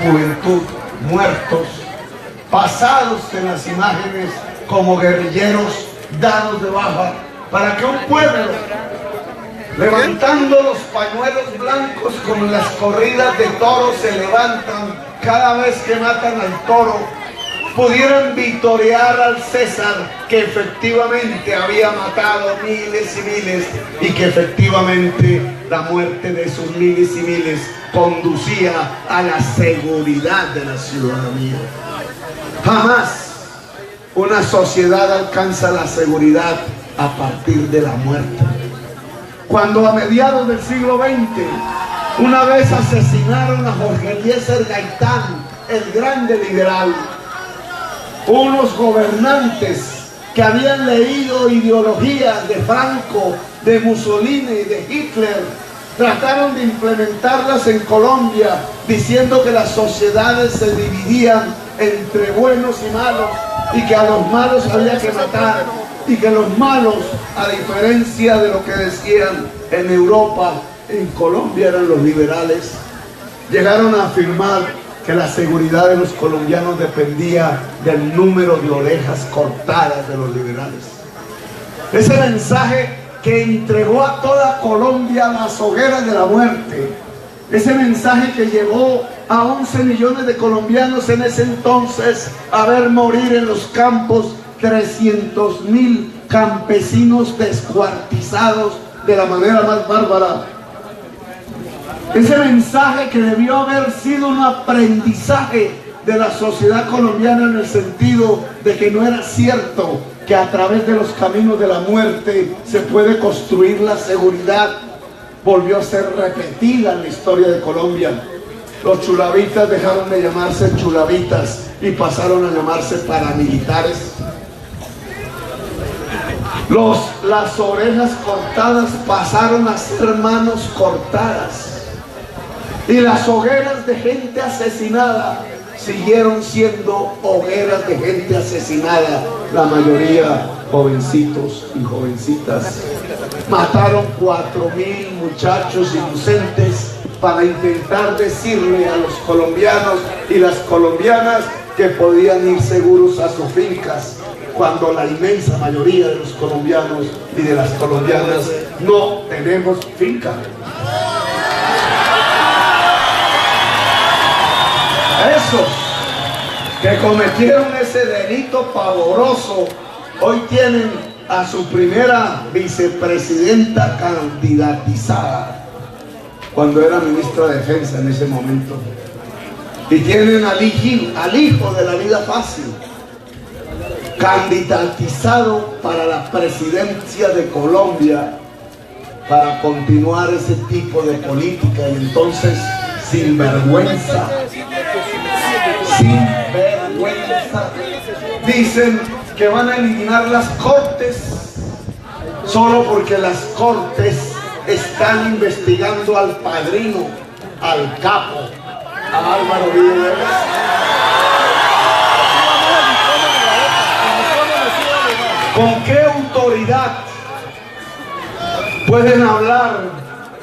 juventud muertos, pasados en las imágenes como guerrilleros dados de baja, para que un pueblo, levantando los pañuelos blancos como en las corridas de toros se levantan cada vez que matan al toro, pudieran vitorear al César, que efectivamente había matado miles y miles, y que efectivamente la muerte de esos miles y miles conducía a la seguridad de la ciudadanía. Jamás una sociedad alcanza la seguridad a partir de la muerte. Cuando a mediados del siglo XX, una vez asesinaron a Jorge Eliezer Gaitán, el grande liberal, unos gobernantes que habían leído ideologías de Franco, de Mussolini y de Hitler, trataron de implementarlas en Colombia, diciendo que las sociedades se dividían entre buenos y malos, y que a los malos había que matar, y que los malos, a diferencia de lo que decían en Europa, en Colombia eran los liberales. Llegaron a afirmar que la seguridad de los colombianos dependía del número de orejas cortadas de los liberales. Ese mensaje que entregó a toda Colombia las hogueras de la muerte, ese mensaje que llevó a 11 millones de colombianos en ese entonces a ver morir en los campos 300.000 campesinos descuartizados de la manera más bárbara. Ese mensaje que debió haber sido un aprendizaje de la sociedad colombiana, en el sentido de que no era cierto que a través de los caminos de la muerte se puede construir la seguridad, volvió a ser repetida en la historia de Colombia. Los chulavitas dejaron de llamarse chulavitas y pasaron a llamarse paramilitares. Las orejas cortadas pasaron a ser manos cortadas. Y las hogueras de gente asesinada siguieron siendo hogueras de gente asesinada, la mayoría jovencitos y jovencitas. Mataron 4.000 muchachos inocentes para intentar decirle a los colombianos y las colombianas que podían ir seguros a sus fincas, cuando la inmensa mayoría de los colombianos y de las colombianas no tenemos finca. Esos que cometieron ese delito pavoroso hoy tienen a su primera vicepresidenta candidatizada, cuando era ministra de Defensa en ese momento, y tienen al hijo de la vida fácil candidatizado para la presidencia de Colombia, para continuar ese tipo de política. Y entonces, sin vergüenza, dicen que van a eliminar las cortes solo porque las cortes están investigando al padrino, al capo, a Álvaro Uribe. ¿Con qué autoridad pueden hablar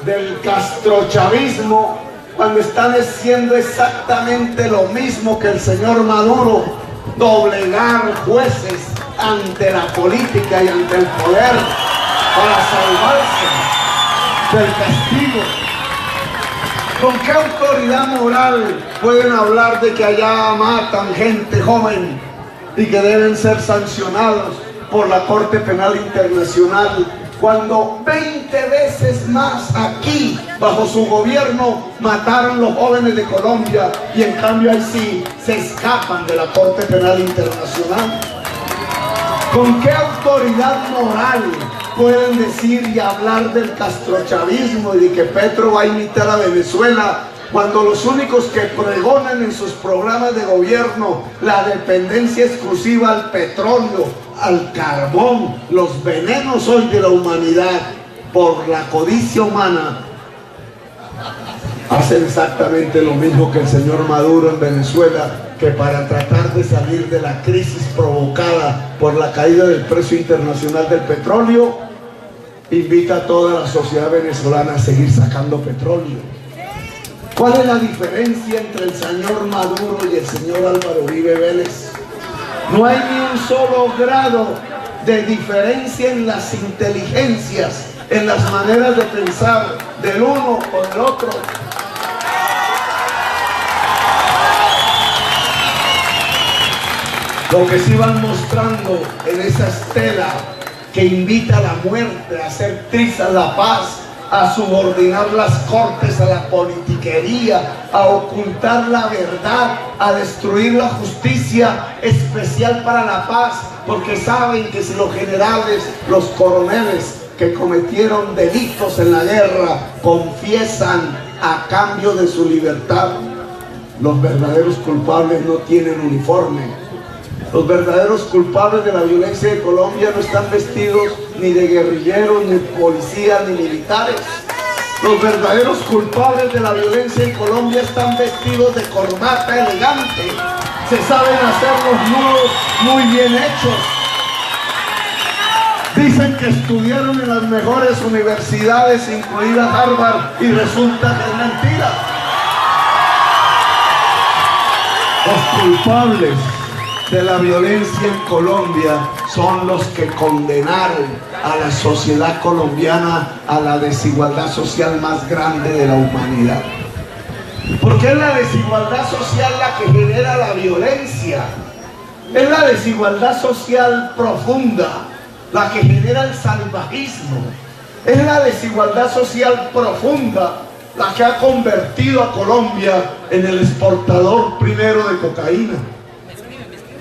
del castrochavismo cuando están haciendo exactamente lo mismo que el señor Maduro? Doblegar jueces ante la política y ante el poder para salvarse del castigo. ¿Con qué autoridad moral pueden hablar de que allá matan gente joven y que deben ser sancionados por la Corte Penal Internacional, cuando 20 veces más aquí, bajo su gobierno, mataron los jóvenes de Colombia, y en cambio ahí sí se escapan de la Corte Penal Internacional? ¿Con qué autoridad moral pueden decir y hablar del castrochavismo y de que Petro va a imitar a Venezuela, cuando los únicos que pregonan en sus programas de gobierno la dependencia exclusiva al petróleo, al carbón, los venenos hoy de la humanidad por la codicia humana, hacen exactamente lo mismo que el señor Maduro en Venezuela, que para tratar de salir de la crisis provocada por la caída del precio internacional del petróleo, invita a toda la sociedad venezolana a seguir sacando petróleo? ¿Cuál es la diferencia entre el señor Maduro y el señor Álvaro Uribe Vélez? No hay ni un solo grado de diferencia en las inteligencias, en las maneras de pensar del uno o del otro. Lo que sí van mostrando en esa estela que invita a la muerte, a hacer trizas la paz, a subordinar las cortes a la politiquería, a ocultar la verdad, a destruir la justicia especial para la paz, porque saben que si los generales, los coroneles que cometieron delitos en la guerra confiesan a cambio de su libertad, los verdaderos culpables no tienen uniforme. Los verdaderos culpables de la violencia de Colombia no están vestidos ni de guerrilleros, ni policías, ni militares. Los verdaderos culpables de la violencia en Colombia están vestidos de corbata elegante. Se saben hacer los nudos muy bien hechos. Dicen que estudiaron en las mejores universidades, incluida Harvard, y resulta que es mentira. Los culpables de la violencia en Colombia son los que condenaron a la sociedad colombiana a la desigualdad social más grande de la humanidad. Porque es la desigualdad social la que genera la violencia. Es la desigualdad social profunda la que genera el salvajismo. Es la desigualdad social profunda la que ha convertido a Colombia en el exportador primero de cocaína.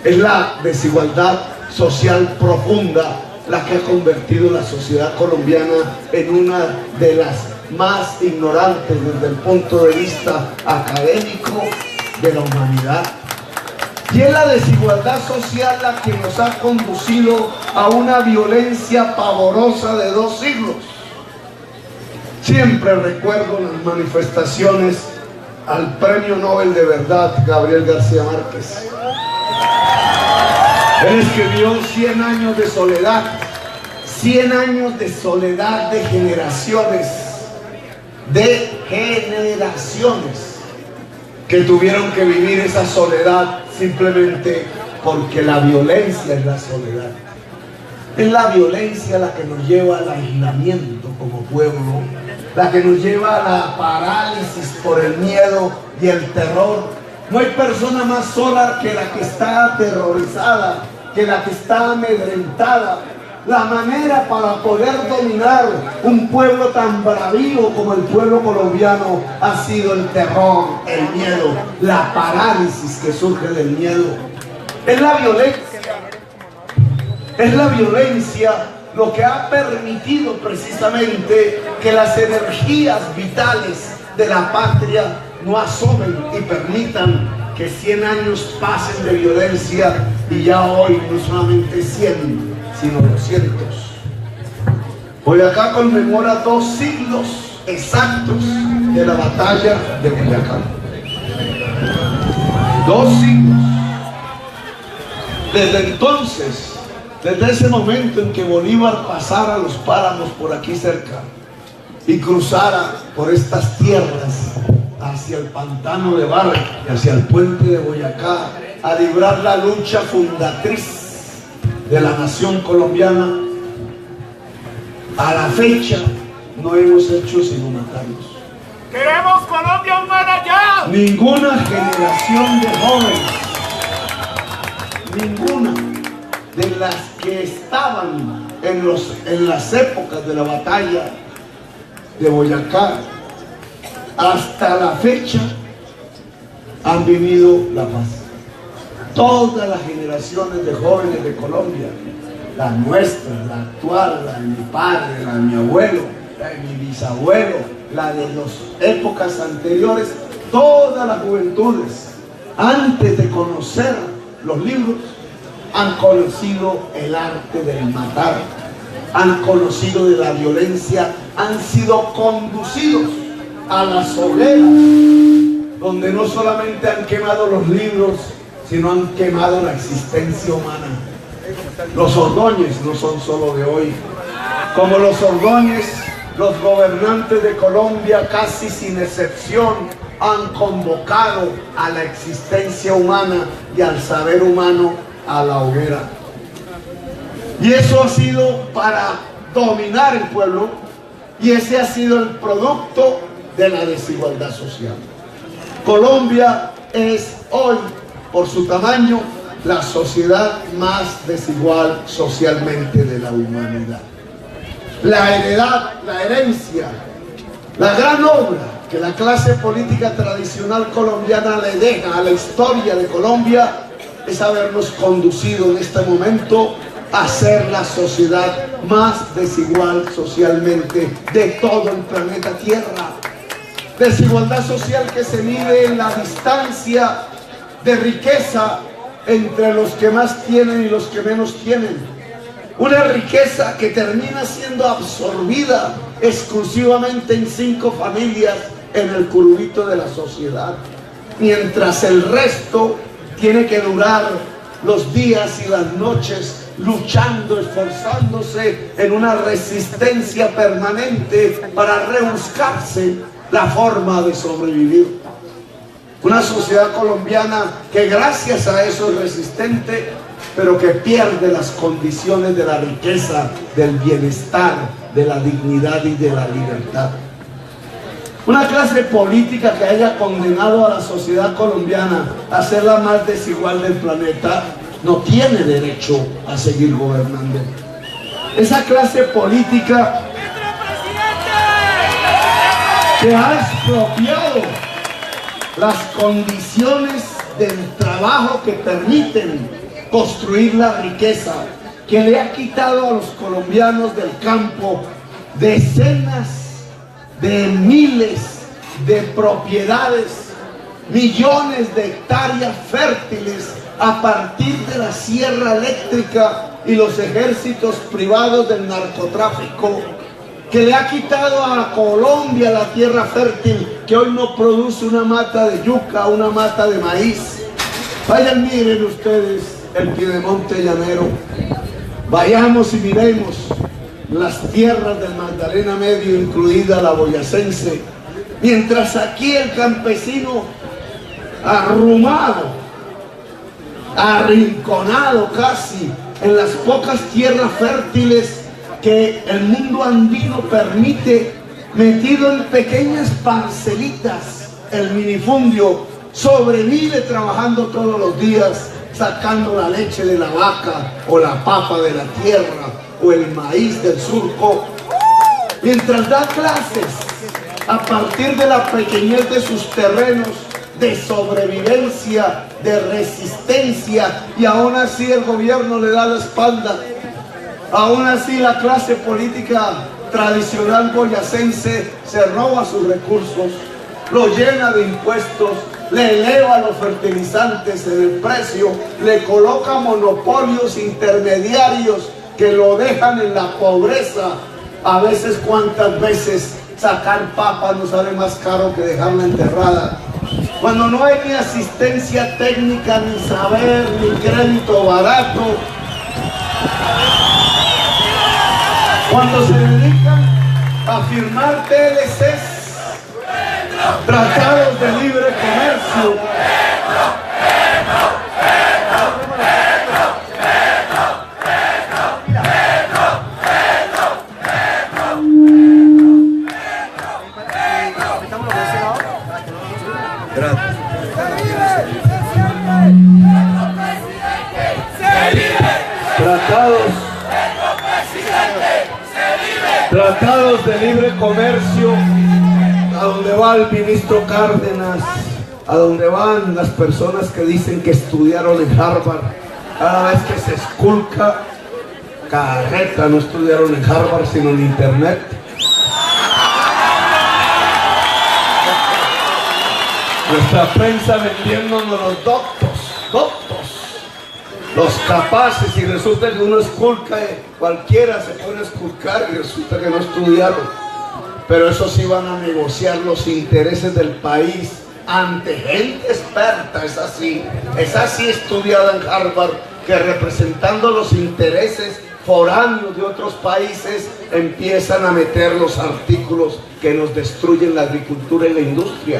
Es la desigualdad social profunda la que ha convertido la sociedad colombiana en una de las más ignorantes desde el punto de vista académico de la humanidad. Y es la desigualdad social la que nos ha conducido a una violencia pavorosa de 2 siglos. Siempre recuerdo las manifestaciones al Premio Nobel de Verdad, Gabriel García Márquez. Él escribió 100 años de soledad, 100 años de soledad de generaciones que tuvieron que vivir esa soledad simplemente porque la violencia es la soledad. Es la violencia la que nos lleva al aislamiento como pueblo, la que nos lleva a la parálisis por el miedo y el terror. No hay persona más sola que la que está aterrorizada, que la que está amedrentada. La manera para poder dominar un pueblo tan bravío como el pueblo colombiano ha sido el terror, el miedo, la parálisis que surge del miedo. Es la violencia. Es la violencia lo que ha permitido precisamente que las energías vitales de la patria no asomen y permitan que 100 años pasen de violencia y ya hoy no solamente 100, sino 200. Boyacá conmemora 2 siglos exactos de la batalla de Boyacá. 2 siglos. Desde entonces, desde ese momento en que Bolívar pasara los páramos por aquí cerca y cruzara por estas tierras hacia el pantano de Barra y hacia el puente de Boyacá a librar la lucha fundatriz de la nación colombiana, a la fecha no hemos hecho sino matarnos. ¡Queremos Colombia humana ya! Ninguna generación de jóvenes, ninguna de las que estaban en las épocas de la batalla de Boyacá hasta la fecha han vivido la paz. Todas las generaciones de jóvenes de Colombia, la nuestra, la actual, la de mi padre, la de mi abuelo, la de mi bisabuelo, la de las épocas anteriores, todas las juventudes, antes de conocer los libros, han conocido el arte del matar, han conocido de la violencia, han sido conducidos a las hogueras, donde no solamente han quemado los libros, sino han quemado la existencia humana. Los Ordóñez no son solo de hoy. Como los Ordóñez, los gobernantes de Colombia, casi sin excepción, han convocado a la existencia humana y al saber humano a la hoguera. Y eso ha sido para dominar el pueblo, y ese ha sido el producto de la desigualdad social. Colombia es hoy, por su tamaño, la sociedad más desigual socialmente de la humanidad. La herencia, la gran obra que la clase política tradicional colombiana le deja a la historia de Colombia es habernos conducido en este momento a ser la sociedad más desigual socialmente de todo el planeta Tierra. Desigualdad social que se mide en la distancia de riqueza entre los que más tienen y los que menos tienen. Una riqueza que termina siendo absorbida exclusivamente en 5 familias en el curubito de la sociedad, mientras el resto tiene que durar los días y las noches luchando, esforzándose en una resistencia permanente para rebuscarse la forma de sobrevivir. Una sociedad colombiana que gracias a eso es resistente, pero que pierde las condiciones de la riqueza, del bienestar, de la dignidad y de la libertad. Una clase política que haya condenado a la sociedad colombiana a ser la más desigual del planeta no tiene derecho a seguir gobernando. Esa clase política que ha expropiado las condiciones del trabajo que permiten construir la riqueza, que le ha quitado a los colombianos del campo decenas de miles de propiedades, millones de hectáreas fértiles a partir de la sierra eléctrica y los ejércitos privados del narcotráfico, que le ha quitado a Colombia la tierra fértil, que hoy no produce una mata de yuca, una mata de maíz. Vayan, miren ustedes el Piedemonte llanero, vayamos y miremos las tierras del Magdalena Medio, incluida la boyacense, mientras aquí el campesino arrumado, arrinconado casi en las pocas tierras fértiles que el mundo andino permite, metido en pequeñas parcelitas, el minifundio sobrevive trabajando todos los días, sacando la leche de la vaca o la papa de la tierra o el maíz del surco, mientras da clases a partir de la pequeñez de sus terrenos, de sobrevivencia, de resistencia, y aún así el gobierno le da la espalda. Aún así la clase política tradicional boyacense se roba sus recursos, lo llena de impuestos, le eleva los fertilizantes en el precio, le coloca monopolios intermediarios que lo dejan en la pobreza. A veces, cuántas veces sacar papa no sale más caro que dejarla enterrada. Cuando no hay ni asistencia técnica, ni saber, ni crédito barato. Cuando se dedican a firmar TLCs, tratados de libre comercio, tratados de libre comercio, a donde va el ministro Cárdenas, a donde van las personas que dicen que estudiaron en Harvard. Cada vez que se esculca, carreta, no estudiaron en Harvard sino en internet. Nuestra prensa vendiéndonos los doctos, los capaces, y resulta que uno esculca, cualquiera se pone a esculcar y resulta que no estudiaron. Pero eso sí van a negociar los intereses del país ante gente experta, es así estudiada en Harvard, que representando los intereses foráneos de otros países empiezan a meter los artículos que nos destruyen la agricultura y la industria.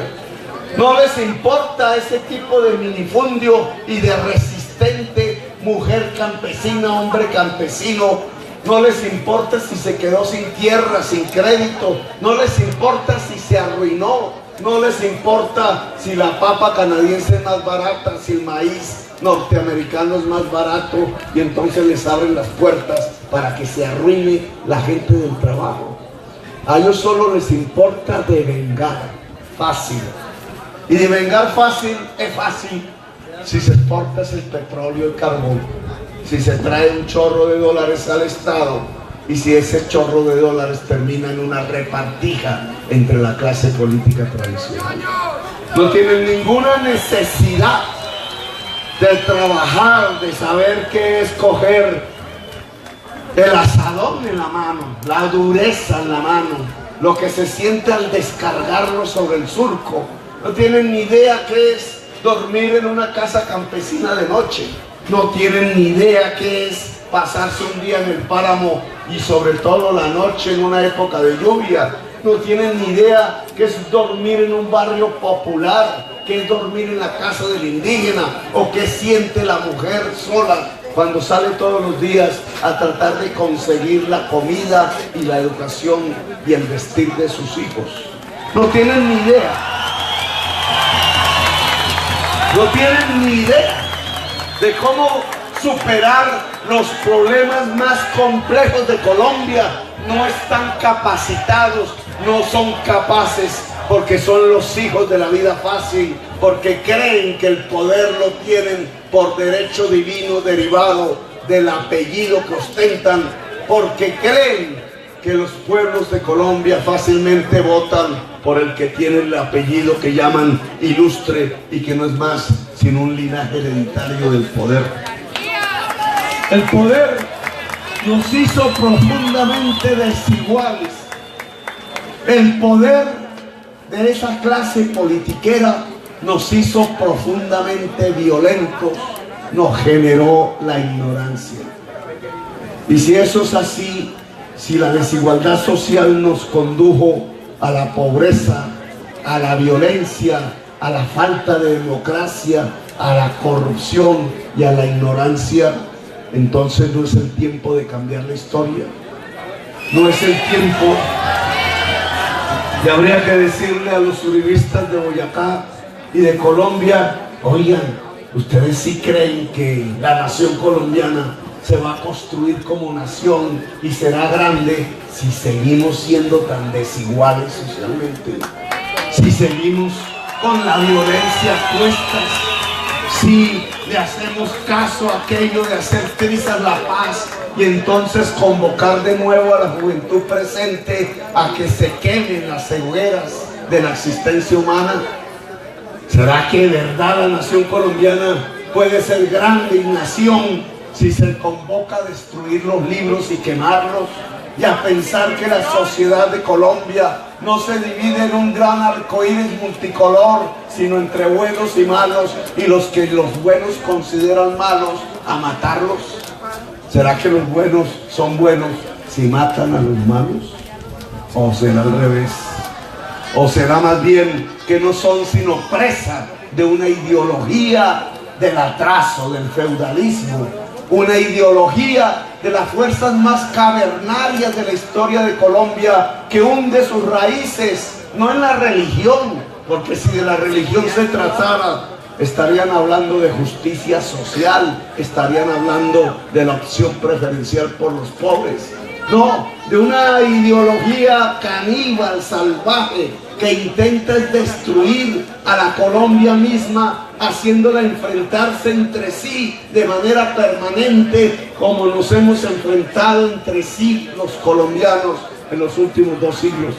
No les importa ese tipo de minifundio y de resistente mujer campesina, hombre campesino. No les importa si se quedó sin tierra, sin crédito. No les importa si se arruinó. No les importa si la papa canadiense es más barata, si el maíz norteamericano es más barato, y entonces les abren las puertas para que se arruine la gente del trabajo. A ellos solo les importa devengar fácil. Y devengar fácil es fácil si se exporta el petróleo y el carbón, si se trae un chorro de dólares al Estado, y si ese chorro de dólares termina en una repartija entre la clase política tradicional. No tienen ninguna necesidad de trabajar, de saber qué escoger, el asadón en la mano, la dureza en la mano, lo que se siente al descargarlo sobre el surco. No tienen ni idea qué es dormir en una casa campesina de noche. No tienen ni idea qué es pasarse un día en el páramo y sobre todo la noche en una época de lluvia. No tienen ni idea qué es dormir en un barrio popular, qué es dormir en la casa del indígena, o qué siente la mujer sola cuando sale todos los días a tratar de conseguir la comida y la educación y el vestir de sus hijos. No tienen ni idea. No tienen ni idea de cómo superar los problemas más complejos de Colombia. No están capacitados, no son capaces, porque son los hijos de la vida fácil, porque creen que el poder lo tienen por derecho divino derivado del apellido que ostentan, porque creen que los pueblos de Colombia fácilmente votan por el que tiene el apellido que llaman ilustre y que no es más sino un linaje hereditario del poder. El poder nos hizo profundamente desiguales. El poder de esa clase politiquera nos hizo profundamente violentos, nos generó la ignorancia. Y si eso es así, si la desigualdad social nos condujo a la pobreza, a la violencia, a la falta de democracia, a la corrupción y a la ignorancia, entonces no es el tiempo de cambiar la historia. No es el tiempo. Y habría que decirle a los uribistas de Boyacá y de Colombia: oigan, ¿ustedes sí creen que la nación colombiana se va a construir como nación y será grande si seguimos siendo tan desiguales socialmente? Si seguimos con la violencia a cuestas, si le hacemos caso a aquello de hacer trizas la paz y entonces convocar de nuevo a la juventud presente a que se quemen las hogueras de la existencia humana. ¿Será que de verdad la nación colombiana puede ser grande y nación si se convoca a destruir los libros y quemarlos, y a pensar que la sociedad de Colombia no se divide en un gran arcoíris multicolor, sino entre buenos y malos, y los que los buenos consideran malos, a matarlos? ¿Será que los buenos son buenos si matan a los malos? ¿O será al revés? ¿O será más bien que no son sino presa de una ideología del atraso, del feudalismo, una ideología de las fuerzas más cavernarias de la historia de Colombia, que hunde sus raíces no en la religión, porque si de la religión se tratara, estarían hablando de justicia social, estarían hablando de la opción preferencial por los pobres. No, de una ideología caníbal, salvaje, que intenta destruir a la Colombia misma, haciéndola enfrentarse entre sí de manera permanente, como nos hemos enfrentado entre sí los colombianos en los últimos 2 siglos,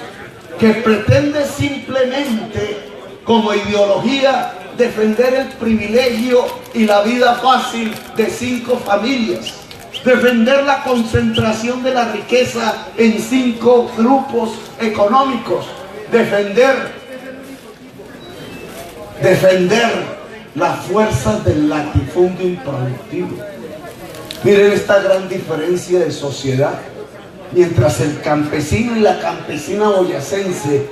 que pretende simplemente, como ideología, defender el privilegio y la vida fácil de 5 familias, defender la concentración de la riqueza en 5 grupos económicos, defender las fuerzas del latifundio improductivo. Miren esta gran diferencia de sociedad. Mientras el campesino y la campesina boyacense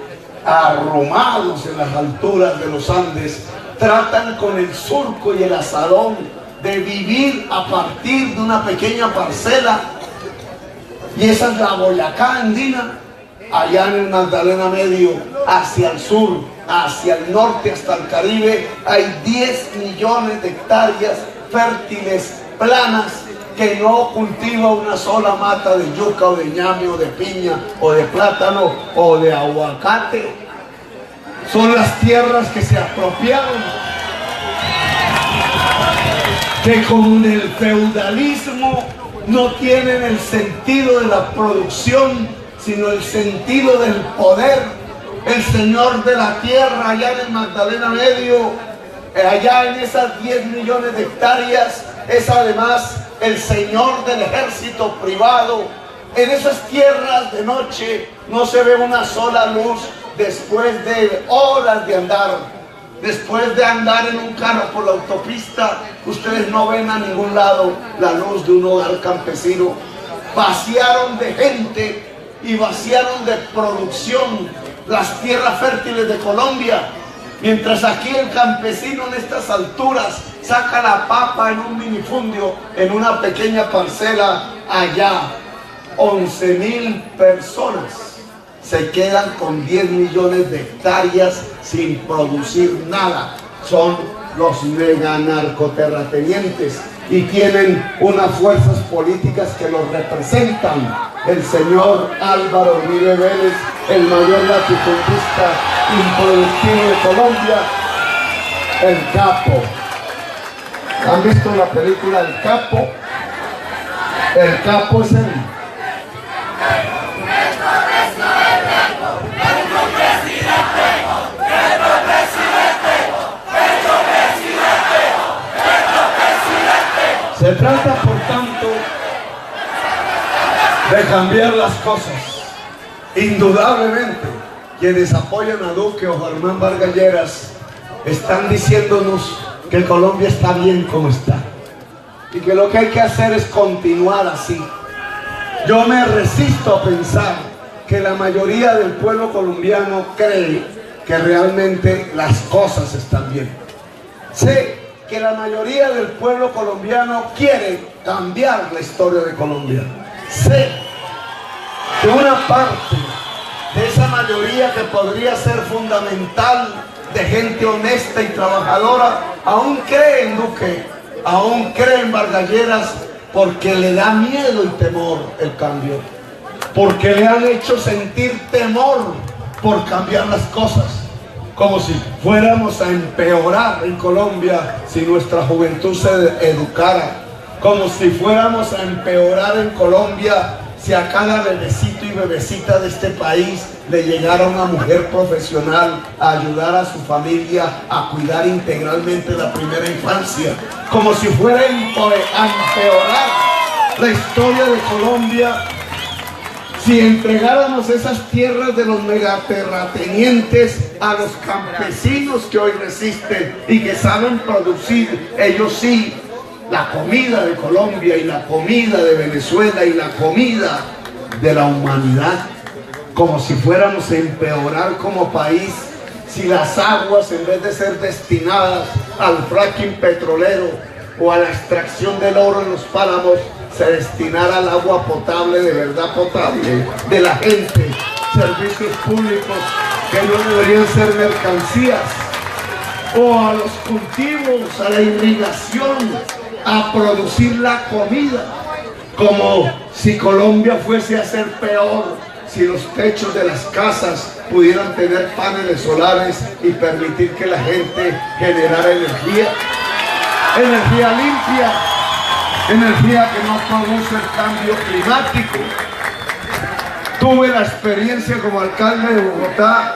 arrumados en las alturas de los Andes, tratan con el surco y el asadón de vivir a partir de una pequeña parcela. Y esa es la Boyacá andina. Allá en el Magdalena Medio, hacia el sur, hacia el norte, hasta el Caribe, hay 10 millones de hectáreas fértiles, planas, que no cultiva una sola mata de yuca o de ñame o de piña o de plátano o de aguacate. Son las tierras que se apropiaron, que con el feudalismo no tienen el sentido de la producción, sino el sentido del poder. El señor de la tierra allá en el Magdalena Medio, allá en esas 10 millones de hectáreas, es además el señor del ejército privado. En esas tierras de noche no se ve una sola luz después de horas de andar. Después de andar en un carro por la autopista, ustedes no ven a ningún lado la luz de un hogar campesino. Vaciaron de gente y vaciaron de producción las tierras fértiles de Colombia, mientras aquí el campesino en estas alturas saca la papa en un minifundio, en una pequeña parcela allá. 11.000 personas se quedan con 10 millones de hectáreas sin producir nada. Son los mega narcoterratenientes y tienen unas fuerzas políticas que los representan. El señor Álvaro Uribe Vélez, el mayor latifundista improductivo de Colombia, el Capo. ¿Han visto la película El Capo? El Capo es el... Se trata, por tanto, de cambiar las cosas. Indudablemente, quienes apoyan a Duque o Germán Vargas Lleras están diciéndonos que Colombia está bien como está y que lo que hay que hacer es continuar así. Yo me resisto a pensar que la mayoría del pueblo colombiano cree que realmente las cosas están bien. Sé que la mayoría del pueblo colombiano quiere cambiar la historia de Colombia. Sé que una parte de esa mayoría que podría ser fundamental, de gente honesta y trabajadora, aún cree en Duque, aún cree en Vargas Lleras, porque le da miedo y temor el cambio, porque le han hecho sentir temor por cambiar las cosas, como si fuéramos a empeorar en Colombia si nuestra juventud se educara, como si fuéramos a empeorar en Colombia si a cada bebecito y bebecita de este país le llegara una mujer profesional a ayudar a su familia a cuidar integralmente la primera infancia, como si fuera a empeorar la historia de Colombia si entregáramos esas tierras de los megaterratenientes a los campesinos que hoy resisten y que saben producir, ellos sí, la comida de Colombia y la comida de Venezuela y la comida de la humanidad, como si fuéramos a empeorar como país si las aguas, en vez de ser destinadas al fracking petrolero o a la extracción del oro en los páramos, se destinara al agua potable, de verdad potable, de la gente, servicios públicos que no deberían ser mercancías, o a los cultivos, a la irrigación, a producir la comida, como si Colombia fuese a ser peor si los techos de las casas pudieran tener paneles solares y permitir que la gente generara energía limpia, energía que no produce el cambio climático. Tuve la experiencia como alcalde de Bogotá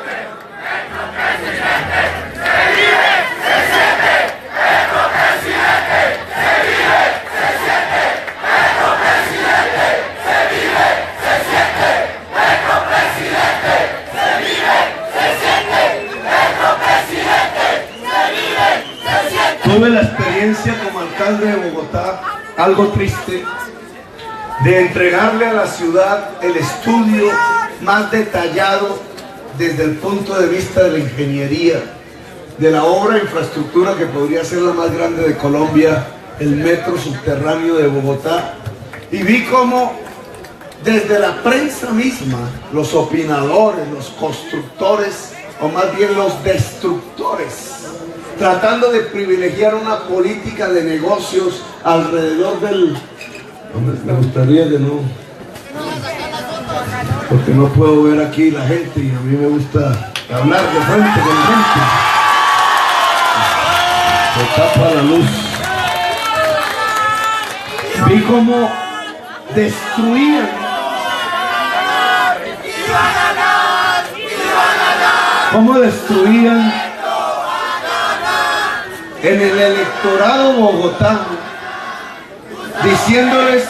como alcalde de Bogotá, algo triste, de entregarle a la ciudad el estudio más detallado desde el punto de vista de la ingeniería, de la obra de infraestructura que podría ser la más grande de Colombia, el metro subterráneo de Bogotá, y vi cómo desde la prensa misma, los opinadores, los constructores, o más bien los destructores, tratando de privilegiar una política de negocios alrededor del... Me gustaría que no, porque no puedo ver aquí la gente y a mí me gusta hablar de frente con la gente. Se tapa la luz. Vi cómo destruían en el electorado bogotano, diciéndoles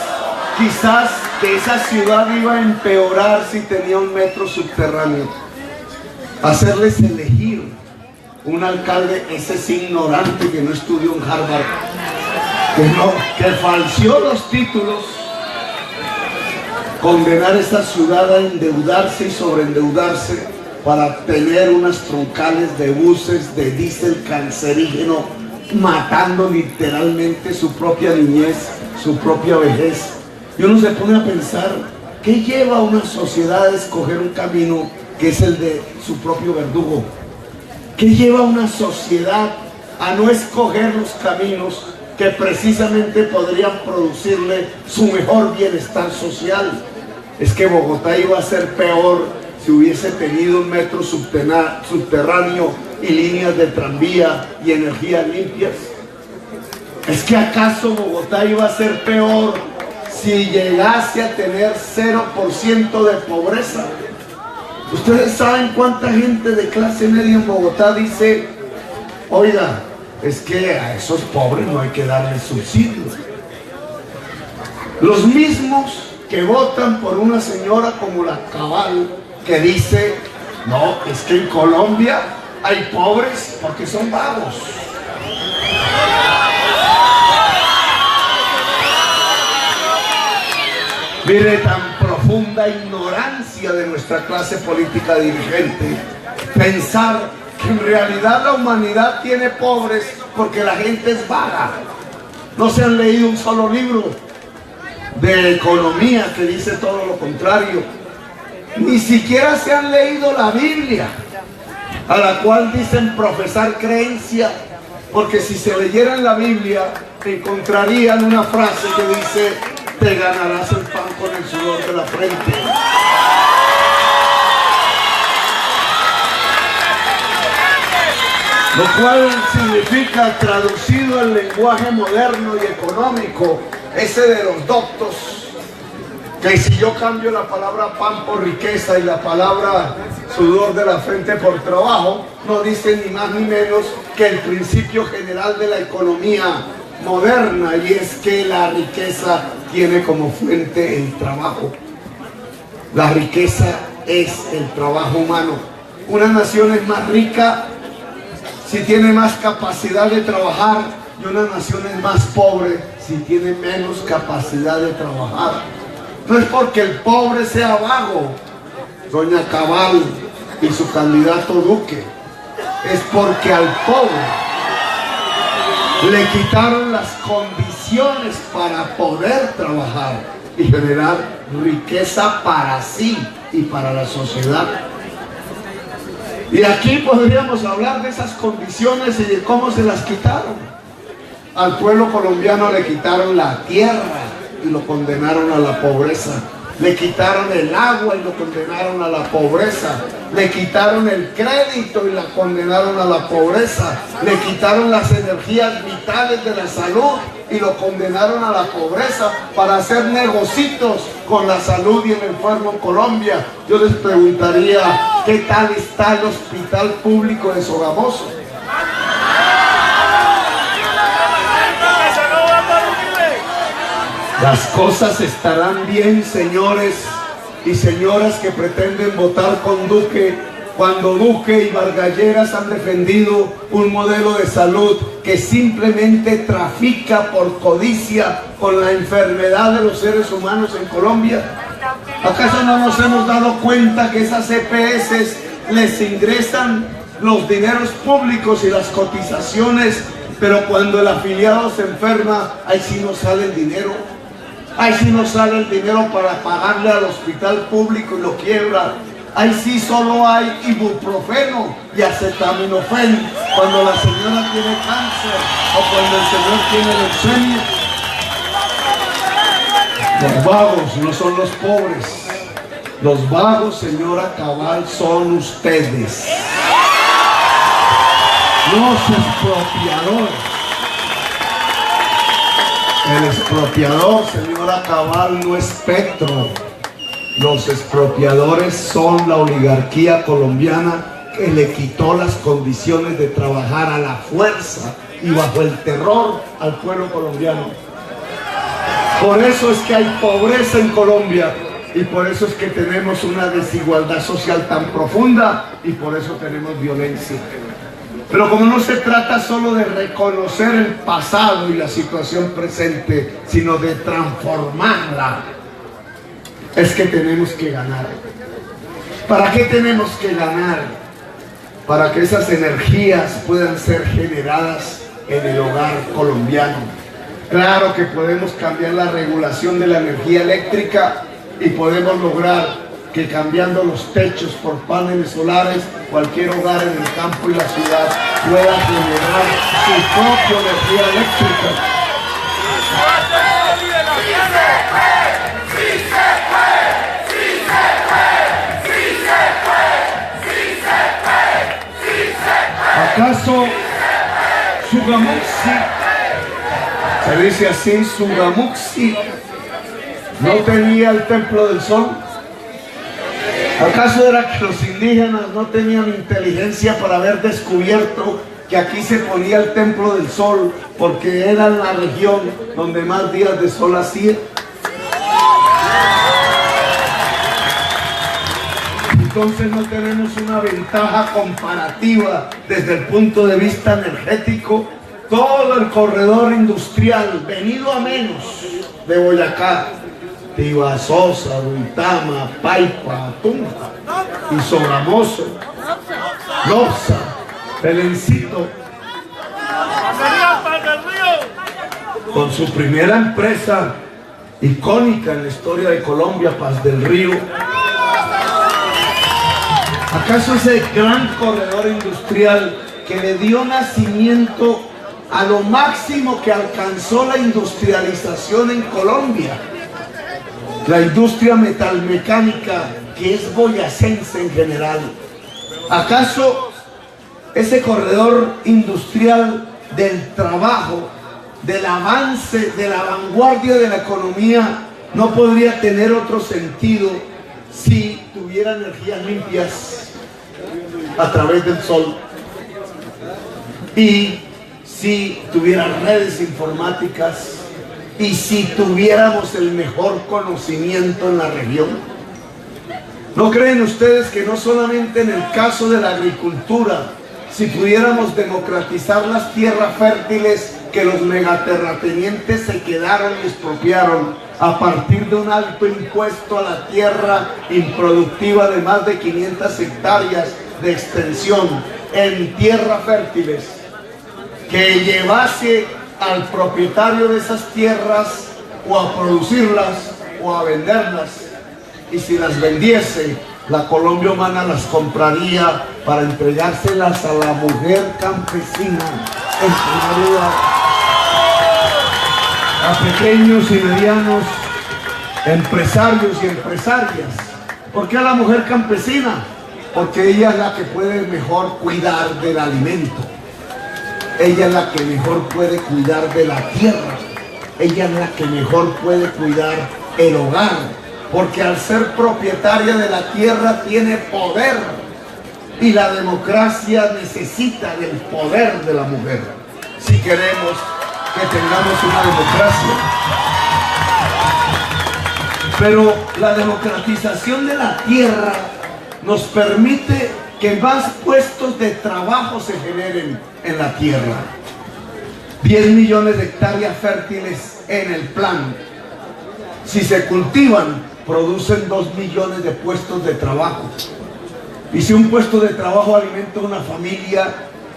quizás que esa ciudad iba a empeorar si tenía un metro subterráneo, hacerles elegir un alcalde, ese es ignorante que no estudió en Harvard, que falseó los títulos, condenar a esta ciudad a endeudarse y sobreendeudarse para tener unas troncales de buses de diésel cancerígeno, matando literalmente su propia niñez, su propia vejez. Y uno se pone a pensar, ¿qué lleva a una sociedad a escoger un camino que es el de su propio verdugo? ¿Qué lleva a una sociedad a no escoger los caminos que precisamente podrían producirle su mejor bienestar social? Es que Bogotá iba a ser peor si hubiese tenido un metro subterráneo y líneas de tranvía y energías limpias. ¿Es que acaso Bogotá iba a ser peor si llegase a tener 0% de pobreza? Ustedes saben cuánta gente de clase media en Bogotá dice, oiga, es que a esos pobres no hay que darles subsidios. Los mismos que votan por una señora como la Cabal, que dice, no, es que en Colombia hay pobres porque son vagos. Mire, tan profunda ignorancia de nuestra clase política dirigente, pensar que en realidad la humanidad tiene pobres porque la gente es vaga. No se han leído un solo libro de economía que dice todo lo contrario. Ni siquiera se han leído la Biblia, a la cual dicen profesar creencia, porque si se leyeran la Biblia encontrarían una frase que dice, te ganarás el pan con el sudor de la frente. Lo cual significa, traducido al lenguaje moderno y económico, ese de los doctos, que si yo cambio la palabra pan por riqueza y la palabra sudor de la frente por trabajo, no dice ni más ni menos que el principio general de la economía moderna, y es que la riqueza tiene como fuente el trabajo. La riqueza es el trabajo humano. Una nación es más rica si tiene más capacidad de trabajar, y una nación es más pobre si tiene menos capacidad de trabajar. No es porque el pobre sea vago, doña Cabal y su candidato Duque, es porque al pobre le quitaron las condiciones para poder trabajar y generar riqueza para sí y para la sociedad. Y aquí podríamos hablar de esas condiciones y de cómo se las quitaron. Al pueblo colombiano le quitaron la tierra y lo condenaron a la pobreza. Le quitaron el agua y lo condenaron a la pobreza. Le quitaron el crédito y la condenaron a la pobreza. Le quitaron las energías vitales de la salud y lo condenaron a la pobreza para hacer negocios con la salud y el enfermo en Colombia. Yo les preguntaría, ¿qué tal está el hospital público de Sogamoso? Las cosas estarán bien, señores y señoras que pretenden votar con Duque, cuando Duque y Vargas Lleras han defendido un modelo de salud que simplemente trafica por codicia con la enfermedad de los seres humanos en Colombia. ¿Acaso no nos hemos dado cuenta que esas EPS les ingresan los dineros públicos y las cotizaciones, pero cuando el afiliado se enferma, ahí sí no sale el dinero. Ahí sí no sale el dinero para pagarle al hospital público y lo quiebra. Ahí sí solo hay ibuprofeno y acetaminofén cuando la señora tiene cáncer o cuando el señor tiene leucemia. Los vagos no son los pobres. Los vagos, señora Cabal, son ustedes. Los expropiadores. El expropiador, señora Cabal, no es Petro. Los expropiadores son la oligarquía colombiana que le quitó las condiciones de trabajar a la fuerza y bajo el terror al pueblo colombiano. Por eso es que hay pobreza en Colombia y por eso es que tenemos una desigualdad social tan profunda y por eso tenemos violencia. Pero como no se trata solo de reconocer el pasado y la situación presente, sino de transformarla, es que tenemos que ganar. ¿Para qué tenemos que ganar? Para que esas energías puedan ser generadas en el hogar colombiano. Claro que podemos cambiar la regulación de la energía eléctrica y podemos lograr que cambiando los techos por paneles solares, cualquier hogar en el campo y la ciudad pueda generar su propia energía eléctrica. ¿Acaso Sugamuxi, se dice así, Sugamuxi, no tenía el templo del sol? ¿Acaso era que los indígenas no tenían inteligencia para haber descubierto que aquí se ponía el templo del sol porque era la región donde más días de sol hacía? Entonces no tenemos una ventaja comparativa desde el punto de vista energético. Todo el corredor industrial venido a menos de Boyacá, Tibasosa, Duitama, Paipa, Tunja y Sogamoso, Loza, Belencito, con su primera empresa icónica en la historia de Colombia, Paz del Río. ¿Acaso ese gran corredor industrial que le dio nacimiento a lo máximo que alcanzó la industrialización en Colombia? La industria metalmecánica que es boyacense en general. ¿Acaso ese corredor industrial del trabajo, del avance, de la vanguardia de la economía no podría tener otro sentido si tuviera energías limpias a través del sol y si tuviera redes informáticas y si tuviéramos el mejor conocimiento en la región? ¿No creen ustedes que no solamente en el caso de la agricultura, si pudiéramos democratizar las tierras fértiles que los megaterratenientes se quedaron y expropiaron a partir de un alto impuesto a la tierra improductiva de más de 500 hectáreas de extensión en tierras fértiles, que llevase al propietario de esas tierras o a producirlas o a venderlas, y si las vendiese, la Colombia Humana las compraría para entregárselas a la mujer campesina en primer lugar, a pequeños y medianos empresarios y empresarias. ¿Por qué a la mujer campesina? Porque ella es la que puede mejor cuidar del alimento. Ella es la que mejor puede cuidar de la tierra. Ella es la que mejor puede cuidar el hogar. Porque al ser propietaria de la tierra tiene poder. Y la democracia necesita del poder de la mujer si queremos que tengamos una democracia. Pero la democratización de la tierra nos permite que más puestos de trabajo se generen en la tierra. 10 millones de hectáreas fértiles en el plan. Si se cultivan, producen 2 millones de puestos de trabajo. Y si un puesto de trabajo alimenta una familia,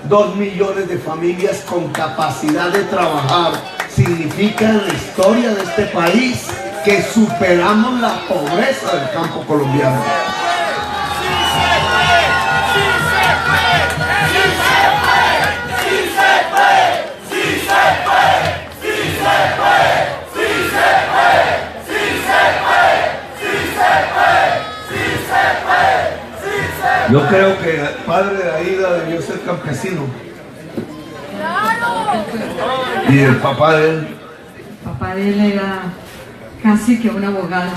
2 millones de familias con capacidad de trabajar, significa en la historia de este país que superamos la pobreza del campo colombiano. Yo creo que el padre de Aida debió ser campesino. Y el papá de él. El papá de él era casi que un abogado.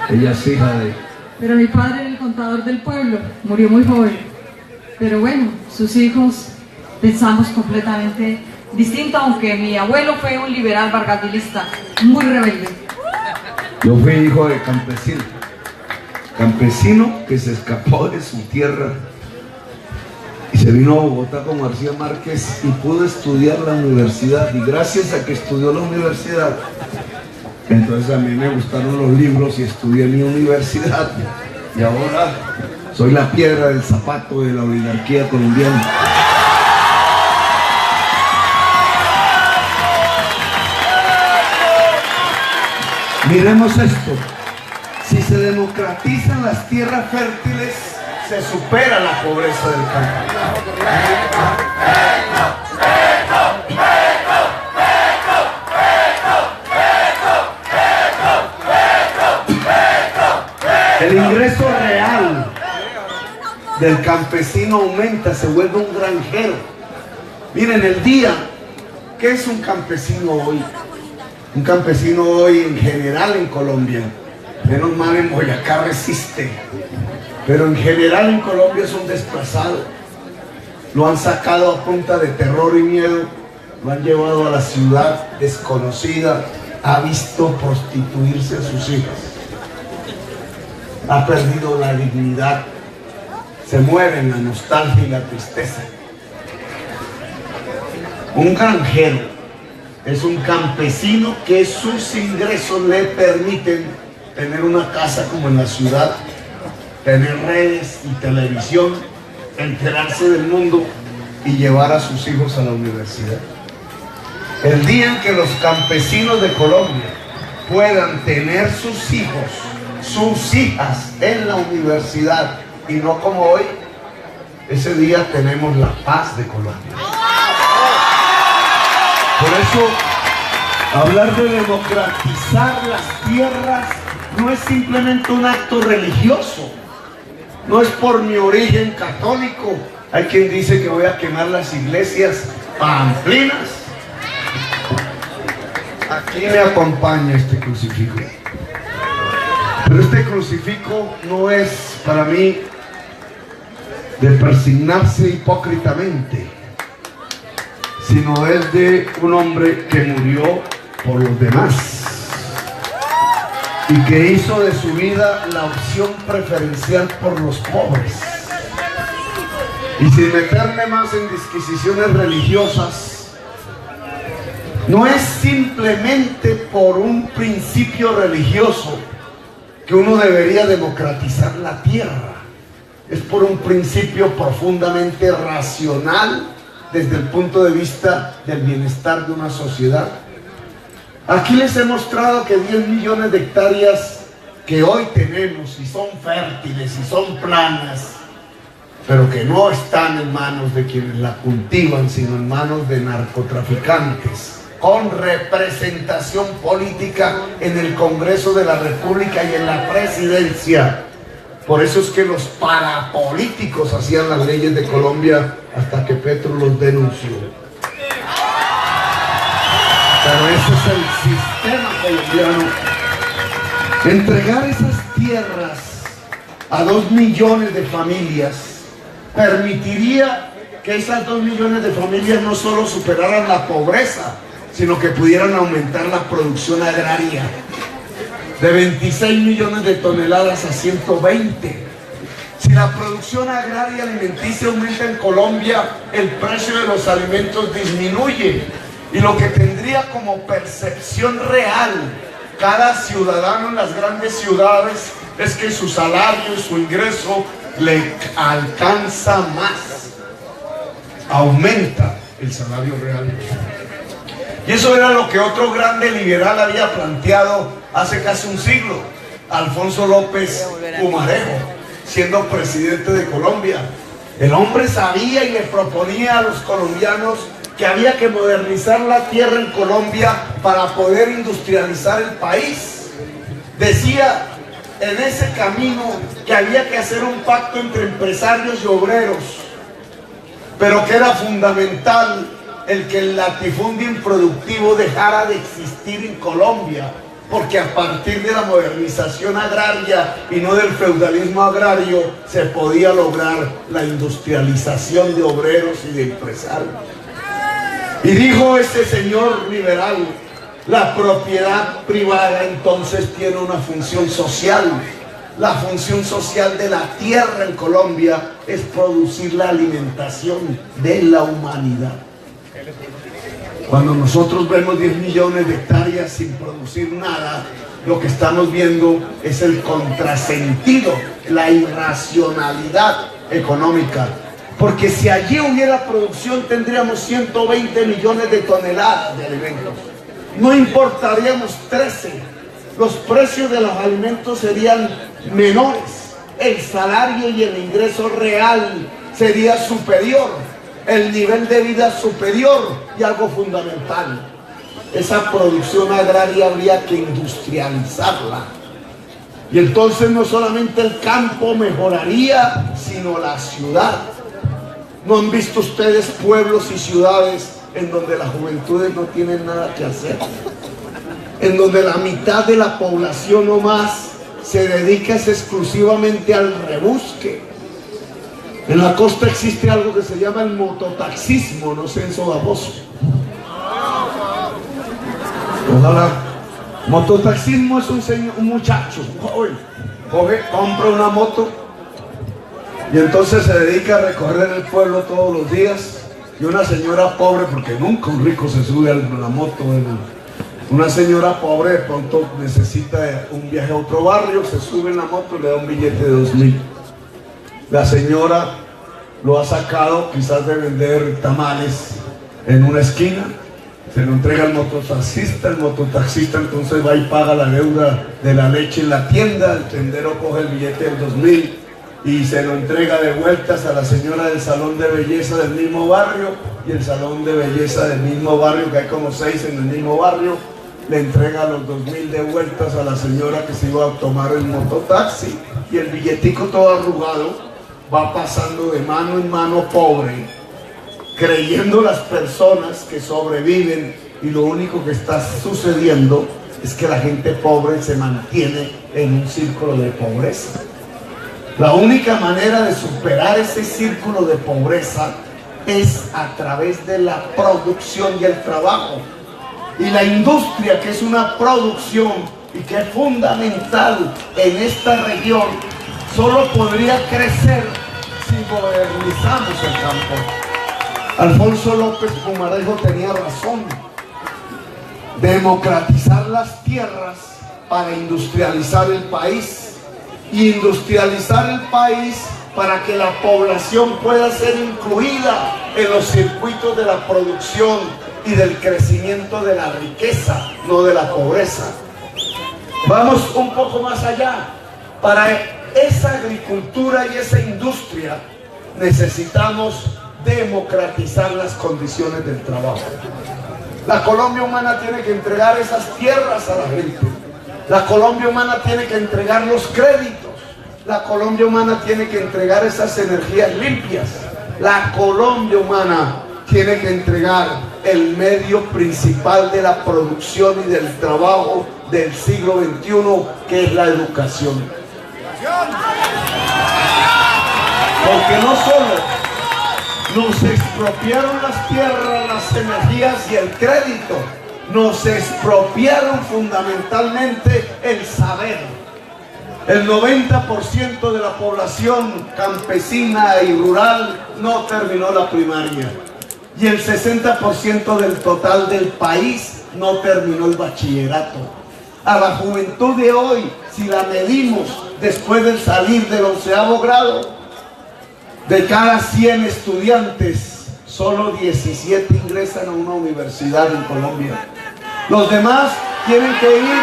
Ella es hija de... Pero mi padre era el contador del pueblo, murió muy joven. Pero bueno, sus hijos pensamos completamente distinto, aunque mi abuelo fue un liberal bargadilista, muy rebelde. Yo fui hijo de campesino. Campesino que se escapó de su tierra y se vino a Bogotá con García Márquez y pudo estudiar la universidad, y gracias a que estudió la universidad, entonces a mí me gustaron los libros y estudié en mi universidad, y ahora soy la piedra del zapato de la oligarquía colombiana. Miremos esto. Si se democratizan las tierras fértiles, se supera la pobreza del campo. El ingreso real del campesino aumenta, se vuelve un granjero. Miren, el día, ¿qué es un campesino hoy? Un campesino hoy en general en Colombia, menos mal en Boyacá resiste, pero en general en Colombia es un desplazado. Lo han sacado a punta de terror y miedo, lo han llevado a la ciudad desconocida, ha visto prostituirse a sus hijas, ha perdido la dignidad, se muere en la nostalgia y la tristeza. Un granjero es un campesino que sus ingresos le permiten tener una casa como en la ciudad, tener redes y televisión, enterarse del mundo y llevar a sus hijos a la universidad. El día en que los campesinos de Colombia puedan tener sus hijos, sus hijas en la universidad y no como hoy, ese día tenemos la paz de Colombia. Por eso, hablar de democratizar las tierras no es simplemente un acto religioso, no es por mi origen católico. Hay quien dice que voy a quemar las iglesias pamplinas. Aquí me acompaña este crucifijo. Pero este crucifijo no es para mí de persignarse hipócritamente, sino es de un hombre que murió por los demás y que hizo de su vida la opción preferencial por los pobres. Y sin meterme más en disquisiciones religiosas, no es simplemente por un principio religioso que uno debería democratizar la tierra, es por un principio profundamente racional desde el punto de vista del bienestar de una sociedad. Aquí les he mostrado que 10 millones de hectáreas que hoy tenemos y son fértiles y son planas, pero que no están en manos de quienes la cultivan, sino en manos de narcotraficantes, con representación política en el Congreso de la República y en la Presidencia. Por eso es que los parapolíticos hacían las leyes de Colombia hasta que Petro los denunció. Pero ese es el sistema colombiano. Entregar esas tierras a 2 millones de familias permitiría que esas 2 millones de familias no solo superaran la pobreza, sino que pudieran aumentar la producción agraria de 26 millones de toneladas a 120. Si la producción agraria alimenticia aumenta en Colombia, el precio de los alimentos disminuye, y lo que tendría como percepción real cada ciudadano en las grandes ciudades es que su salario y su ingreso le alcanza más. Aumenta el salario real. Y eso era lo que otro grande liberal había planteado hace casi un siglo, Alfonso López Pumarejo, siendo presidente de Colombia. El hombre sabía y le proponía a los colombianos que había que modernizar la tierra en Colombia para poder industrializar el país. Decía en ese camino que había que hacer un pacto entre empresarios y obreros, pero que era fundamental el que el latifundio improductivo dejara de existir en Colombia, porque a partir de la modernización agraria y no del feudalismo agrario se podía lograr la industrialización de obreros y de empresarios. Y dijo ese señor liberal, la propiedad privada entonces tiene una función social. La función social de la tierra en Colombia es producir la alimentación de la humanidad. Cuando nosotros vemos 10 millones de hectáreas sin producir nada, lo que estamos viendo es el contrasentido, la irracionalidad económica. Porque si allí hubiera producción, tendríamos 120 millones de toneladas de alimentos. No importaríamos 13. Los precios de los alimentos serían menores. El salario y el ingreso real sería superior. El nivel de vida superior, y algo fundamental, esa producción agraria habría que industrializarla. Y entonces no solamente el campo mejoraría, sino la ciudad. ¿No han visto ustedes pueblos y ciudades en donde las juventudes no tienen nada que hacer? En donde la mitad de la población o más se dedica exclusivamente al rebusque. En la costa existe algo que se llama el mototaxismo, no sé, en Sogamoso. Ojalá. Mototaxismo es un muchacho, un joven, compra una moto y entonces se dedica a recorrer el pueblo todos los días. Y una señora pobre, porque nunca un rico se sube a la moto, una señora pobre de pronto necesita un viaje a otro barrio, se sube en la moto y le da un billete de 2.000. La señora lo ha sacado quizás de vender tamales en una esquina, se lo entrega al mototaxista, el mototaxista entonces va y paga la deuda de la leche en la tienda, el tendero coge el billete de 2.000 y se lo entrega de vueltas a la señora del salón de belleza del mismo barrio, y el salón de belleza del mismo barrio, que hay como 6 en el mismo barrio, le entrega los 2.000 de vueltas a la señora que se iba a tomar el mototaxi, y el billetico todo arrugado va pasando de mano en mano pobre, creyendo las personas que sobreviven, y lo único que está sucediendo es que la gente pobre se mantiene en un círculo de pobreza. La única manera de superar ese círculo de pobreza es a través de la producción y el trabajo. Y la industria, que es una producción y que es fundamental en esta región, solo podría crecer si modernizamos el campo. Alfonso López Pumarejo tenía razón. Democratizar las tierras para industrializar el país. Y industrializar el país para que la población pueda ser incluida en los circuitos de la producción y del crecimiento de la riqueza, no de la pobreza. Vamos un poco más allá. Para esa agricultura y esa industria necesitamos democratizar las condiciones del trabajo. La Colombia humana tiene que entregar esas tierras a la gente. La Colombia humana tiene que entregar los créditos. La Colombia humana tiene que entregar esas energías limpias. La Colombia humana tiene que entregar el medio principal de la producción y del trabajo del siglo XXI, que es la educación. Porque no solo nos expropiaron las tierras, las energías y el crédito, nos expropiaron fundamentalmente el saber. El 90% de la población campesina y rural no terminó la primaria, y el 60% del total del país no terminó el bachillerato. A la juventud de hoy, si la medimos después de salir del 11º grado, de cada 100 estudiantes, solo 17 ingresan a una universidad en Colombia. Los demás tienen que ir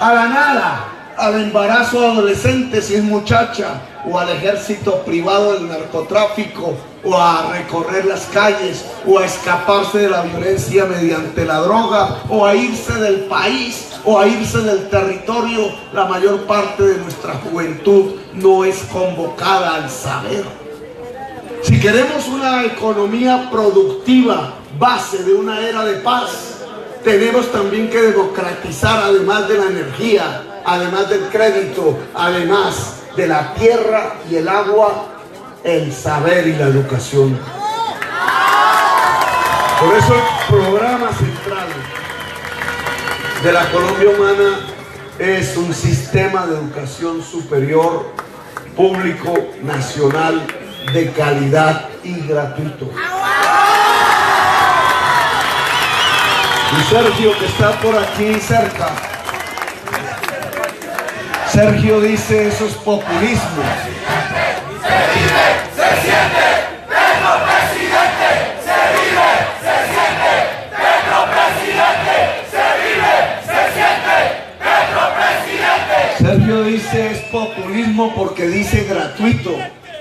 a la nada, al embarazo adolescente si es muchacha, o al ejército privado del narcotráfico, o a recorrer las calles, o a escaparse de la violencia mediante la droga, o a irse del país, o a irse del territorio. La mayor parte de nuestra juventud no es convocada al saber. Si queremos una economía productiva, base de una era de paz, tenemos también que democratizar, además de la energía, además del crédito, además de la tierra y el agua, el saber y la educación. Por eso el programa central de la Colombia Humana es un sistema de educación superior, público, nacional, de calidad y gratuito. Y Sergio, que está por aquí cerca, Sergio dice: eso es populismo. Se vive, se siente, Petro presidente. Se vive, se siente, Petro presidente. Se vive, se siente, Petro presidente. Sergio dice es populismo porque dice gratuito.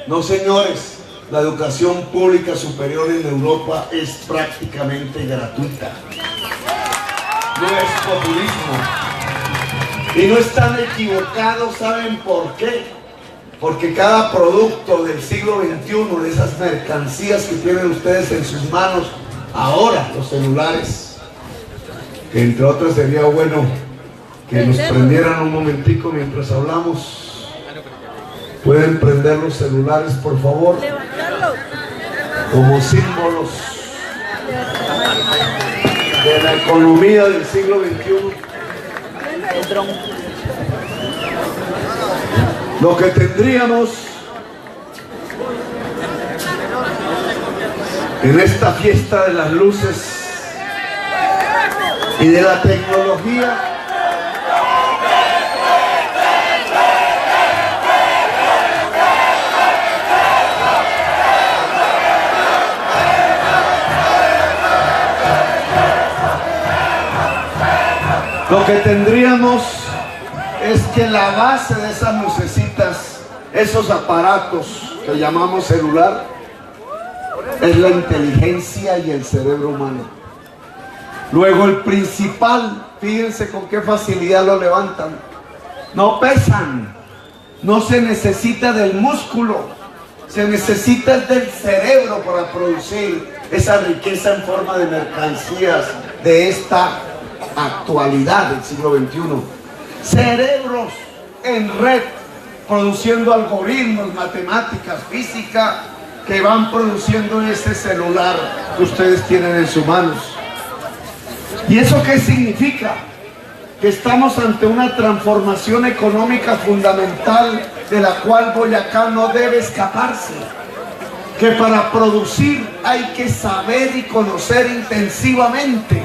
No, señores, la educación pública superior en Europa es prácticamente gratuita. No es populismo. Y no están equivocados, ¿saben por qué? Porque cada producto del siglo XXI, de esas mercancías que tienen ustedes en sus manos ahora, los celulares, que entre otras sería bueno que nos prendieran un momentico mientras hablamos. ¿Pueden prender los celulares, por favor? Como símbolos de la economía del siglo XXI. Lo que tendríamos en esta fiesta de las luces y de la tecnología lo que tendríamos es que la base de esas lucecitas, esos aparatos que llamamos celular, es la inteligencia y el cerebro humano. Luego el principal, fíjense con qué facilidad lo levantan. No pesan, no se necesita del músculo, se necesita del cerebro para producir esa riqueza en forma de mercancías de esta actualidad del siglo XXI. Cerebros en red, produciendo algoritmos, matemáticas, física, que van produciendo ese celular que ustedes tienen en sus manos. ¿Y eso qué significa? Que estamos ante una transformación económica fundamental de la cual Boyacá no debe escaparse. Que para producir hay que saber y conocer intensivamente.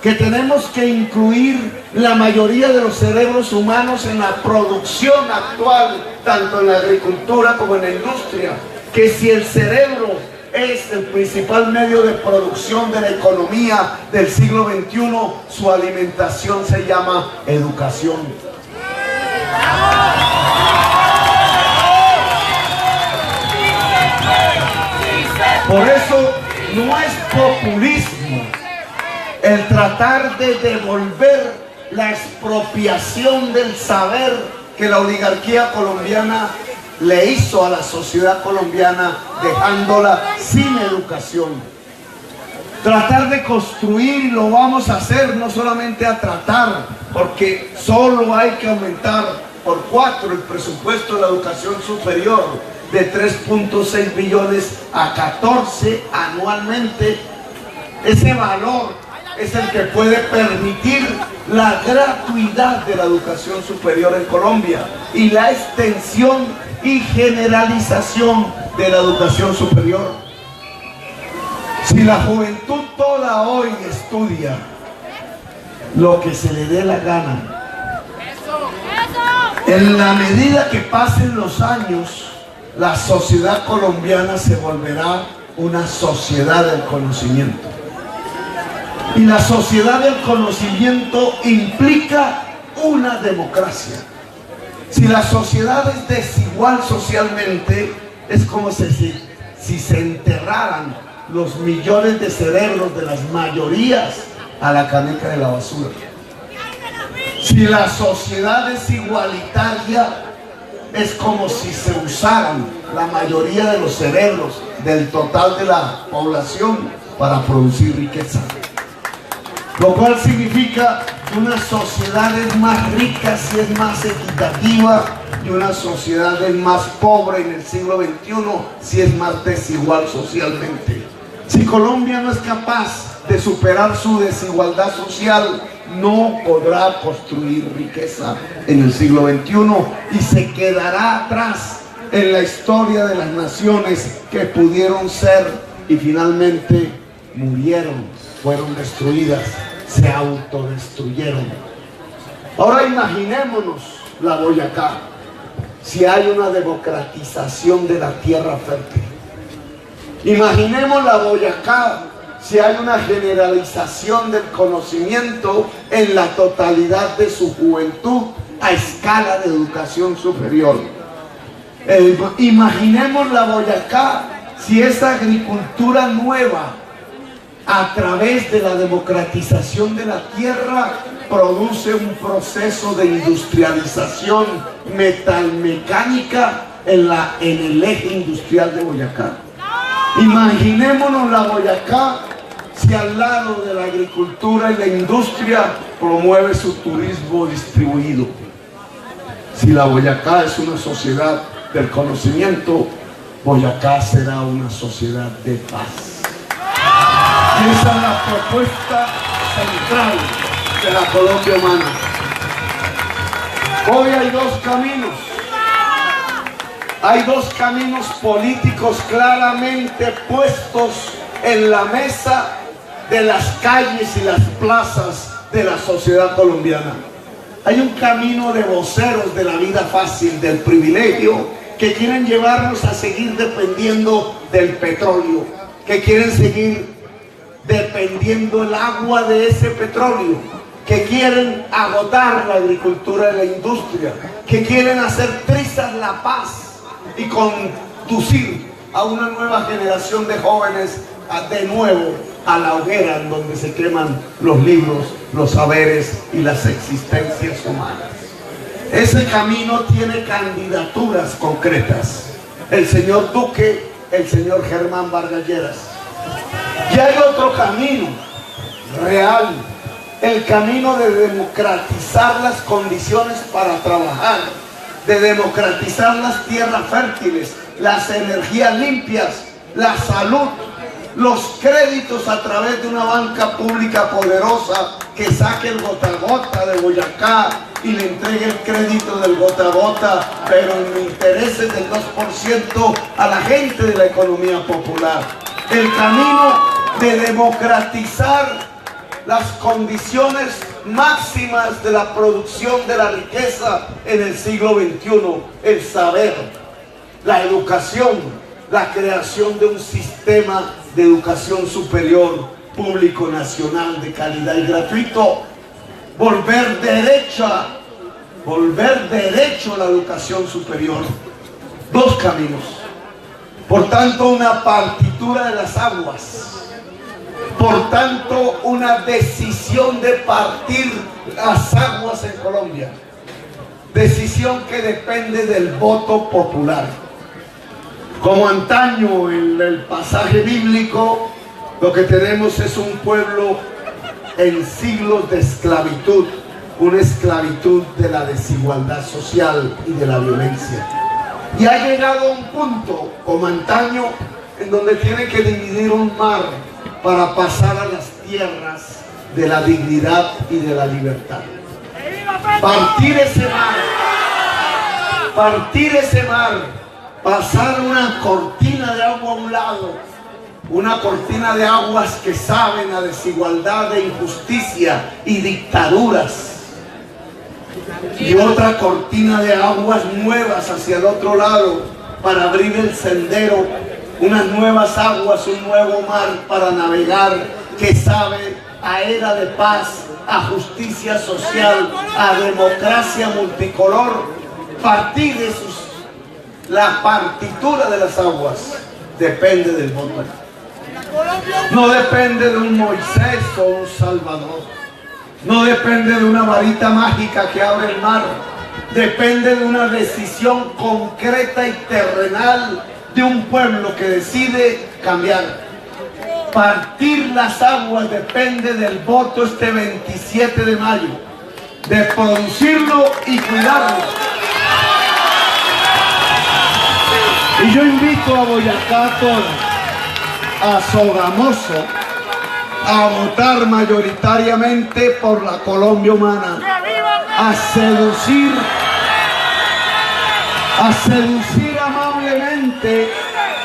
Que tenemos que incluir la mayoría de los cerebros humanos en la producción actual, tanto en la agricultura como en la industria. Que si el cerebro es el principal medio de producción de la economía del siglo XXI, su alimentación se llama educación. Por eso no es populismo el tratar de devolver la expropiación del saber que la oligarquía colombiana le hizo a la sociedad colombiana, dejándola sin educación. Tratar de construir, y lo vamos a hacer, no solamente a tratar, porque solo hay que aumentar por 4 el presupuesto de la educación superior, de 3.6 billones a 14 anualmente. Ese valor es el que puede permitir la gratuidad de la educación superior en Colombia y la extensión y generalización de la educación superior. Si la juventud toda hoy estudia lo que se le dé la gana, En la medida que pasen los años, la sociedad colombiana se volverá una sociedad del conocimiento. Y la sociedad del conocimiento implica una democracia. Si la sociedad es desigual socialmente, es como si se enterraran los millones de cerebros de las mayorías a la caneca de la basura. Si la sociedad es igualitaria, es como si se usaran la mayoría de los cerebros del total de la población para producir riqueza. Lo cual significa que una sociedad es más rica si es más equitativa y una sociedad es más pobre en el siglo XXI si es más desigual socialmente. Si Colombia no es capaz de superar su desigualdad social, no podrá construir riqueza en el siglo XXI y se quedará atrás en la historia de las naciones que pudieron ser y finalmente murieron, fueron destruidas, se autodestruyeron. Ahora imaginémonos la Boyacá, si hay una democratización de la tierra fértil. Imaginemos la Boyacá si hay una generalización del conocimiento en la totalidad de su juventud a escala de educación superior. Imaginemos la Boyacá si esa agricultura nueva, a través de la democratización de la tierra, produce un proceso de industrialización metalmecánica en el eje industrial de Boyacá. Imaginémonos la Boyacá si al lado de la agricultura y la industria promueve su turismo distribuido. Si la Boyacá es una sociedad del conocimiento, Boyacá será una sociedad de paz. Y esa es la propuesta central de la Colombia humana. Hoy hay dos caminos. Hay dos caminos políticos claramente puestos en la mesa de las calles y las plazas de la sociedad colombiana. Hay un camino de voceros de la vida fácil, del privilegio, que quieren llevarnos a seguir dependiendo del petróleo, que quieren seguir dependiendo el agua de ese petróleo, que quieren agotar la agricultura y la industria, que quieren hacer trizas la paz y conducir a una nueva generación de jóvenes de nuevo a la hoguera en donde se queman los libros, los saberes y las existencias humanas. Ese camino tiene candidaturas concretas: el señor Duque, el señor Germán Vargas Lleras. Y hay otro camino real, el camino de democratizar las condiciones para trabajar, de democratizar las tierras fértiles, las energías limpias, la salud, los créditos a través de una banca pública poderosa que saque el gota a gota de Boyacá y le entregue el crédito del gota a gota, pero en intereses del 2% a la gente de la economía popular. El camino de democratizar las condiciones máximas de la producción de la riqueza en el siglo XXI, el saber, la educación, la creación de un sistema de educación superior, público, nacional, de calidad y gratuito, volver derecho a la educación superior. Dos caminos. Por tanto, una partitura de las aguas. Por tanto, una decisión de partir las aguas en Colombia. Decisión que depende del voto popular. Como antaño en el pasaje bíblico, lo que tenemos es un pueblo en siglos de esclavitud, una esclavitud de la desigualdad social y de la violencia. Y ha llegado a un punto, como antaño, en donde tiene que dividir un mar para pasar a las tierras de la dignidad y de la libertad. Partir ese mar, pasar una cortina de agua a un lado, una cortina de aguas que saben a desigualdad, de injusticia y dictaduras. y otra cortina de aguas nuevas hacia el otro lado para abrir el sendero, unas nuevas aguas, un nuevo mar para navegar que sabe a era de paz, a justicia social, a democracia multicolor. Partir de la partitura de las aguas depende del voto. No depende de un Moisés o un Salvador. No depende de una varita mágica que abre el mar. Depende de una decisión concreta y terrenal de un pueblo que decide cambiar. Partir las aguas depende del voto este 27 de mayo, de producirlo y cuidarlo. Y yo invito a Boyacá toda, a Sogamoso, a votar mayoritariamente por la Colombia humana, a seducir amablemente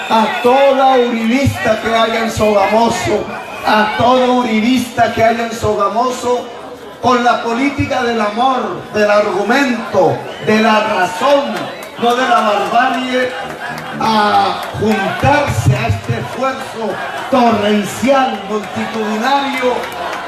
a toda uribista que haya en Sogamoso, a todo uribista que haya en Sogamoso, con la política del amor, del argumento, de la razón, no de la barbarie, a juntarse a este esfuerzo torrencial, multitudinario,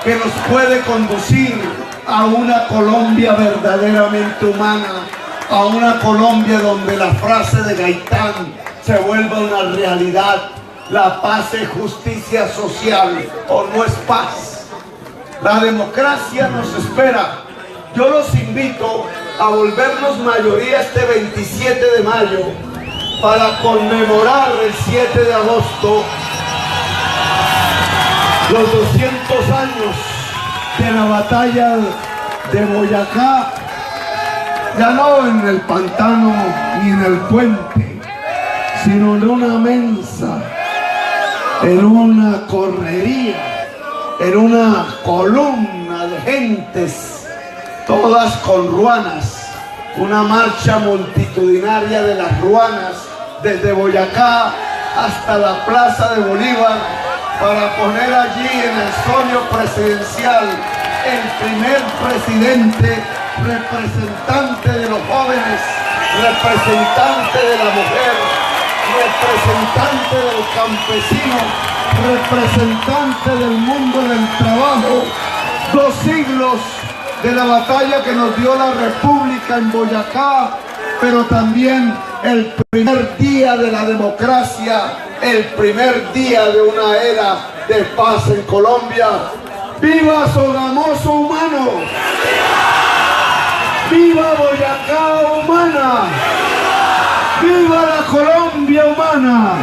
que nos puede conducir a una Colombia verdaderamente humana, a una Colombia donde la frase de Gaitán se vuelva una realidad. La paz es justicia social o no es paz. La democracia nos espera. Yo los invito a volvernos mayoría este 27 de mayo para conmemorar el 7 de agosto los 200 años de la batalla de Boyacá, ya no en el pantano ni en el puente, sino en una mensa, en una correría, en una columna de gentes, todas con ruanas, una marcha multitudinaria de las ruanas desde Boyacá hasta la Plaza de Bolívar, para poner allí en el solio presidencial el primer presidente, representante de los jóvenes, representante de la mujer, representante del campesino, representante del mundo del trabajo. 2 siglos de la batalla que nos dio la República en Boyacá, pero también el primer día de la democracia, el primer día de una era de paz en Colombia. ¡Viva Sogamoso humano! ¡Viva Boyacá humana! ¡Viva la Colombia humana!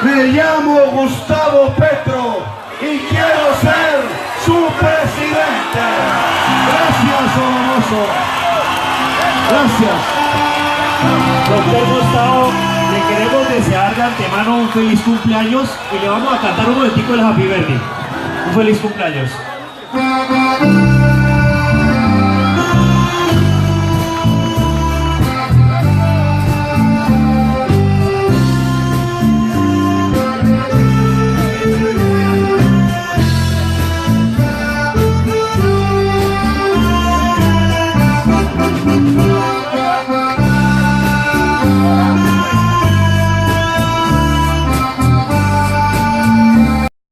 Me llamo Gustavo Petro y quiero ser su presidente. Gracias, Sogamoso. Gracias. Doctor Gustavo, le queremos desear de antemano un feliz cumpleaños y le vamos a cantar un momentico el Happy Birthday. Un feliz cumpleaños.